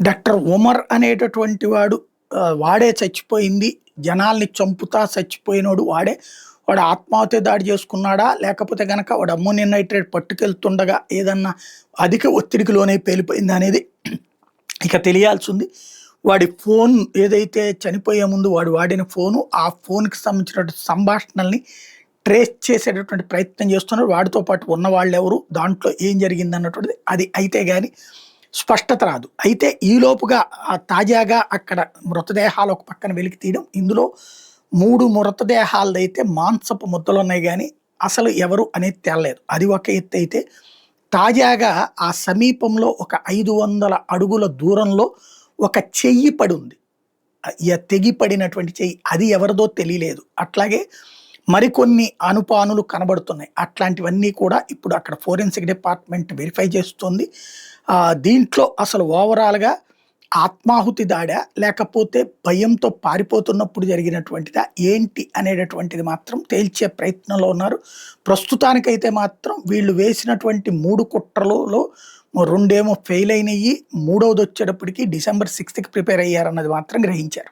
Doctor Umar అనేటటువంటి వాడు వాడే చచ్చిపోయింది. జనాల్ని చంపుతా చచ్చిపోయినోడు వాడే. వాడు ఆత్మాహుతి దాడి చేసుకున్నాడా? లేకపోతే గనక వాడు అమ్మోనియం నైట్రేట్ పట్టుకెళ్తుండగా ఏదన్నా అధిక ఒత్తిడికి లోనై పేలిపోయిందా అనేది ఇక తెలియాల్సింది. వాడి ఫోన్ ఏదైతే చనిపోయే ముందు వాడు వాడిన ఫోను, ఆ ఫోన్‌కి సంబంధించినటువంటి సంభాషణల్ని ట్రేస్ చేసేటటువంటి ప్రయత్నం చేస్తున్నారు. వాడితో పాటు ఉన్నవాళ్ళెవరు? దాంట్లో ఏం జరిగిందన్నటువంటిది అది అయితే గాని స్పష్టత రాదు. అయితే ఈలోపుగా తాజాగా అక్కడ మృతదేహాలు ఒక పక్కన వెలికి తీయడం. ఇందులో 3 మృతదేహాలదైతే మాంసపు ముద్దలున్నాయి గానీ, అసలు ఎవరు అనేది తేలలేదు. అది ఒక ఎత్తయితే, తాజాగా ఆ సమీపంలో ఒక 500 అడుగుల దూరంలో ఒక చెయ్యి పడుంది. తెగి పడినటువంటి చెయ్యి. అది ఎవరిదో తెలియలేదు. అట్లాగే మరికొన్ని అనుపానులు కనబడుతున్నాయి. అట్లాంటివన్నీ కూడా ఇప్పుడు అక్కడ ఫోరెన్సిక్ డిపార్ట్మెంట్ వెరిఫై చేస్తుంది. దీంట్లో అసలు ఓవరాల్‌గా ఆత్మాహుతి దాడా? లేకపోతే భయంతో పారిపోతున్నప్పుడు జరిగినటువంటిదా? ఏంటి అనేటటువంటిది మాత్రం తేల్చే ప్రయత్నంలో ఉన్నారు. ప్రస్తుతానికైతే మాత్రం వీళ్ళు వేసినటువంటి 3 కుట్రలలో 2 ఫెయిల్ అయినయి. మూడోదొచ్చేటప్పటికి డిసెంబర్ 6కి ప్రిపేర్ అయ్యారన్నది మాత్రం గ్రహించారు.